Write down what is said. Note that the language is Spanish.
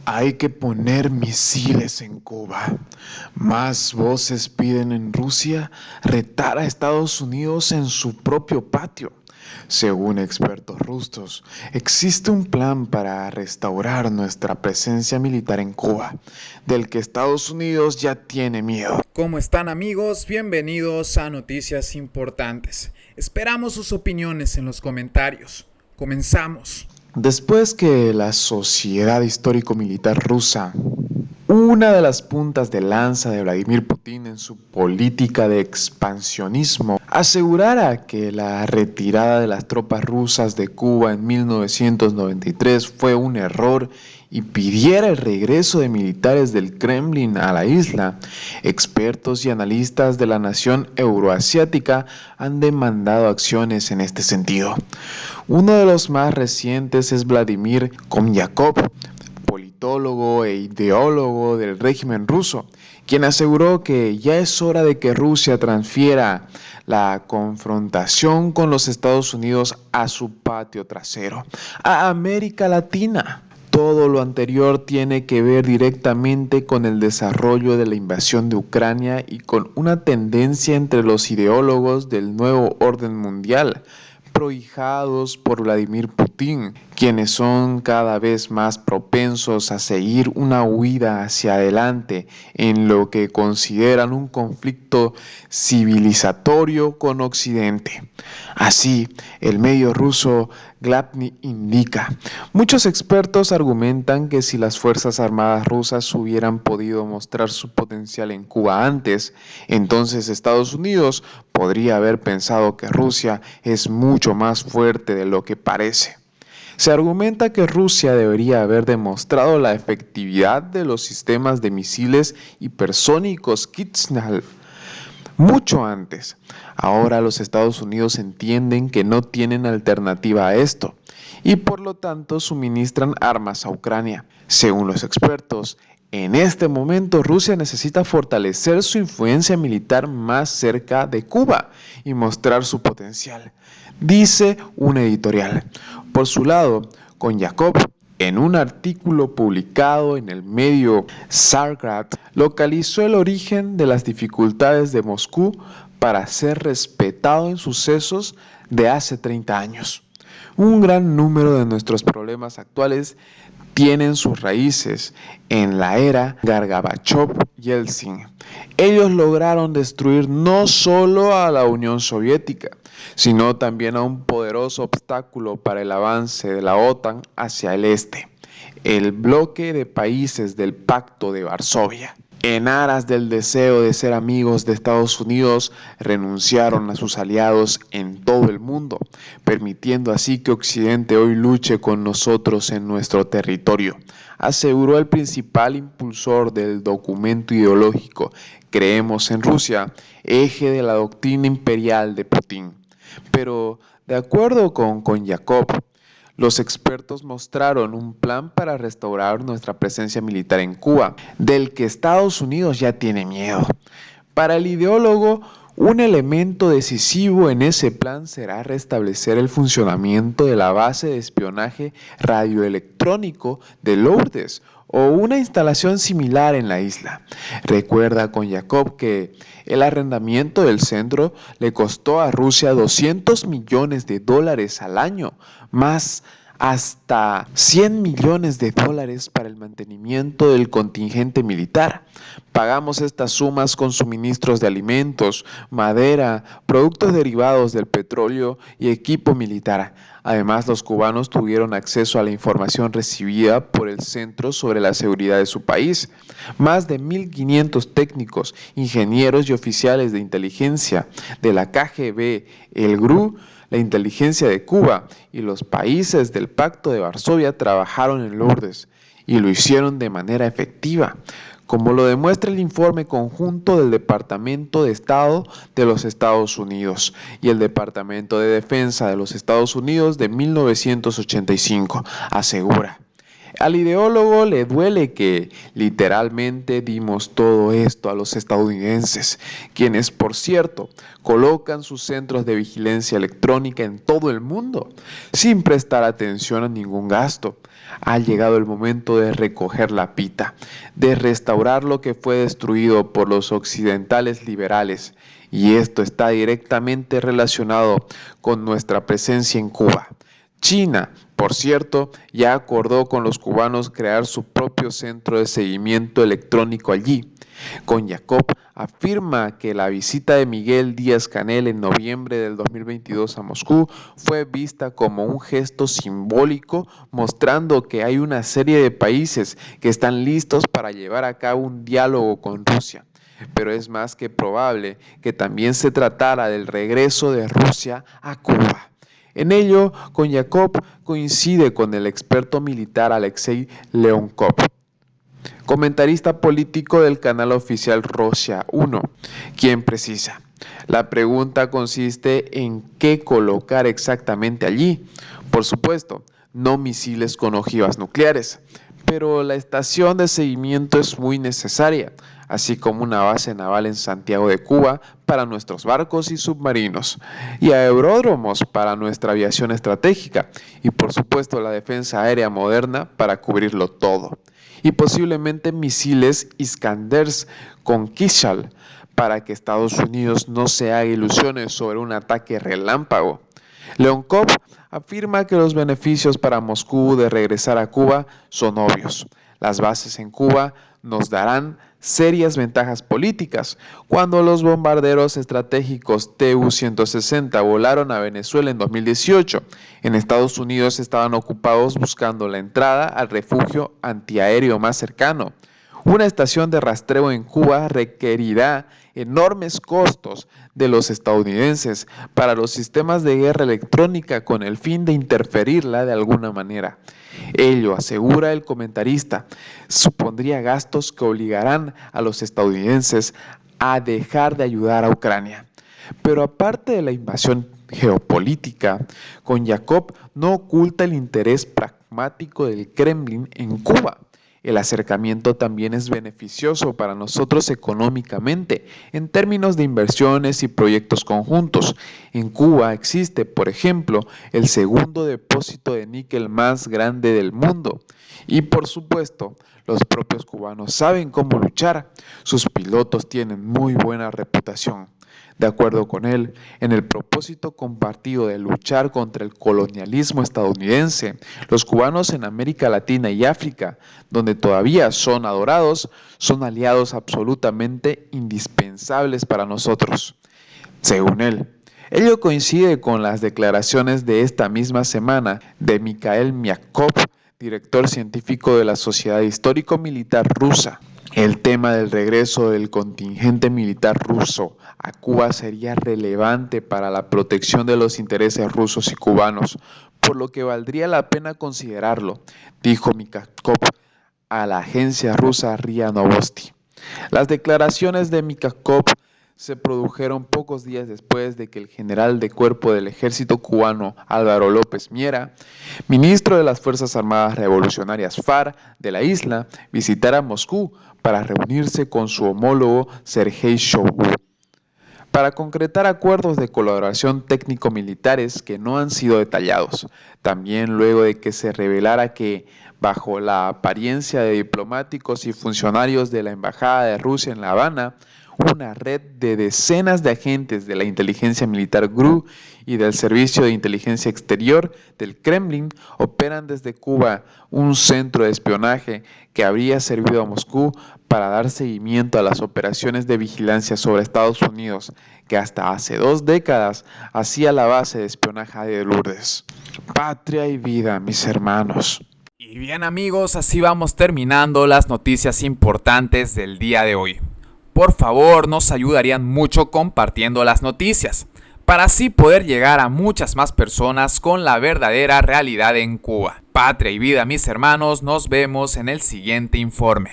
Hay que poner misiles en Cuba. Más voces piden en Rusia retar a Estados Unidos en su propio patio. Según expertos rusos, existe un plan para restaurar nuestra presencia militar en Cuba, del que Estados Unidos ya tiene miedo. ¿Cómo están amigos? Bienvenidos a Noticias Importantes. Esperamos sus opiniones en los comentarios. Comenzamos. Después que la Sociedad Histórico-Militar Rusa, una de las puntas de lanza de Vladimir Putin en su política de expansionismo, asegurara que la retirada de las tropas rusas de Cuba en 1993 fue un error y pidiera el regreso de militares del Kremlin a la isla, expertos y analistas de la nación euroasiática han demandado acciones en este sentido. Uno de los más recientes es Vladimir Komyakov, politólogo e ideólogo del régimen ruso, quien aseguró que ya es hora de que Rusia transfiera la confrontación con los Estados Unidos a su patio trasero, a América Latina. Todo lo anterior tiene que ver directamente con el desarrollo de la invasión de Ucrania y con una tendencia entre los ideólogos del nuevo orden mundial, prohijados por Vladimir Putin, quienes son cada vez más propensos a seguir una huida hacia adelante en lo que consideran un conflicto civilizatorio con Occidente. Así, el medio ruso Glavny indica, muchos expertos argumentan que si las Fuerzas Armadas rusas hubieran podido mostrar su potencial en Cuba antes, entonces Estados Unidos podría haber pensado que Rusia es mucho más fuerte de lo que parece. Se argumenta que Rusia debería haber demostrado la efectividad de los sistemas de misiles hipersónicos Kizil mucho antes. Ahora los Estados Unidos entienden que no tienen alternativa a esto y por lo tanto suministran armas a Ucrania. Según los expertos, en este momento Rusia necesita fortalecer su influencia militar más cerca de Cuba y mostrar su potencial, dice un editorial. Por su lado, Konyakov, en un artículo publicado en el medio Zargrad, localizó el origen de las dificultades de Moscú para ser respetado en sucesos de hace 30 años. Un gran número de nuestros problemas actuales tienen sus raíces en la era Gorbachev-Yeltsin. Ellos lograron destruir no solo a la Unión Soviética, sino también a un poderoso obstáculo para el avance de la OTAN hacia el este, el bloque de países del Pacto de Varsovia. En aras del deseo de ser amigos de Estados Unidos, renunciaron a sus aliados en todo el mundo, permitiendo así que Occidente hoy luche con nosotros en nuestro territorio, aseguró el principal impulsor del documento ideológico Creemos en Rusia, eje de la doctrina imperial de Putin. Pero, de acuerdo con Konyakov, los expertos mostraron un plan para restaurar nuestra presencia militar en Cuba, del que Estados Unidos ya tiene miedo. Para el ideólogo, un elemento decisivo en ese plan será restablecer el funcionamiento de la base de espionaje radioelectrónico de Lourdes o una instalación similar en la isla. Recuerda con Jacob que el arrendamiento del centro le costó a Rusia 200 millones de dólares al año, más hasta 100 millones de dólares para el mantenimiento del contingente militar. Pagamos estas sumas con suministros de alimentos, madera, productos derivados del petróleo y equipo militar. Además, los cubanos tuvieron acceso a la información recibida por el Centro sobre la Seguridad de su país. Más de 1.500 técnicos, ingenieros y oficiales de inteligencia de la KGB, el GRU, la inteligencia de Cuba y los países del Pacto de Varsovia trabajaron en Lourdes y lo hicieron de manera efectiva, como lo demuestra el informe conjunto del Departamento de Estado de los Estados Unidos y el Departamento de Defensa de los Estados Unidos de 1985, asegura. Al ideólogo le duele que literalmente dimos todo esto a los estadounidenses, quienes, por cierto, colocan sus centros de vigilancia electrónica en todo el mundo, sin prestar atención a ningún gasto. Ha llegado el momento de recoger la pita, de restaurar lo que fue destruido por los occidentales liberales, y esto está directamente relacionado con nuestra presencia en Cuba. China, por cierto, ya acordó con los cubanos crear su propio centro de seguimiento electrónico allí. Konjakov afirma que la visita de Miguel Díaz-Canel en noviembre del 2022 a Moscú fue vista como un gesto simbólico, mostrando que hay una serie de países que están listos para llevar a cabo un diálogo con Rusia. Pero es más que probable que también se tratara del regreso de Rusia a Cuba. En ello, Konjakov coincide con el experto militar Alexei Leonkov, comentarista político del canal oficial Rosia 1, quien precisa: la pregunta consiste en qué colocar exactamente allí. Por supuesto, no misiles con ojivas nucleares, pero la estación de seguimiento es muy necesaria, así como una base naval en Santiago de Cuba para nuestros barcos y submarinos, y aeródromos para nuestra aviación estratégica, y por supuesto la defensa aérea moderna para cubrirlo todo, y posiblemente misiles Iskanders con Kishal, para que Estados Unidos no se haga ilusiones sobre un ataque relámpago. Leonkov afirma que los beneficios para Moscú de regresar a Cuba son obvios. Las bases en Cuba nos darán serias ventajas políticas. Cuando los bombarderos estratégicos Tu-160 volaron a Venezuela en 2018, en Estados Unidos estaban ocupados buscando la entrada al refugio antiaéreo más cercano. Una estación de rastreo en Cuba requerirá enormes costos de los estadounidenses para los sistemas de guerra electrónica con el fin de interferirla de alguna manera. Ello, asegura el comentarista, supondría gastos que obligarán a los estadounidenses a dejar de ayudar a Ucrania. Pero aparte de la invasión geopolítica, Konjakov no oculta el interés pragmático del Kremlin en Cuba. El acercamiento también es beneficioso para nosotros económicamente, en términos de inversiones y proyectos conjuntos. En Cuba existe, por ejemplo, el segundo depósito de níquel más grande del mundo. Y por supuesto, los propios cubanos saben cómo luchar. Sus pilotos tienen muy buena reputación. De acuerdo con él, en el propósito compartido de luchar contra el colonialismo estadounidense, los cubanos en América Latina y África, donde todavía son adorados, son aliados absolutamente indispensables para nosotros. Según él, ello coincide con las declaraciones de esta misma semana de Mikhail Myakov, director científico de la Sociedad Histórico-Militar Rusa. El tema del regreso del contingente militar ruso a Cuba sería relevante para la protección de los intereses rusos y cubanos, por lo que valdría la pena considerarlo, dijo Mikhalkov a la agencia rusa RIA Novosti. Las declaraciones de Mikhalkov se produjeron pocos días después de que el general de cuerpo del ejército cubano Álvaro López Miera, ministro de las Fuerzas Armadas Revolucionarias FARC de la isla, visitara Moscú para reunirse con su homólogo Sergei Shoigu, para concretar acuerdos de colaboración técnico-militares que no han sido detallados. También luego de que se revelara que, bajo la apariencia de diplomáticos y funcionarios de la Embajada de Rusia en La Habana, una red de decenas de agentes de la inteligencia militar GRU y del Servicio de Inteligencia Exterior del Kremlin operan desde Cuba un centro de espionaje que habría servido a Moscú para dar seguimiento a las operaciones de vigilancia sobre Estados Unidos, que hasta hace 2 décadas hacía la base de espionaje de Lourdes. Patria y vida, mis hermanos. Y bien amigos, así vamos terminando las noticias importantes del día de hoy. Por favor, nos ayudarían mucho compartiendo las noticias, para así poder llegar a muchas más personas con la verdadera realidad en Cuba. Patria y vida, mis hermanos, nos vemos en el siguiente informe.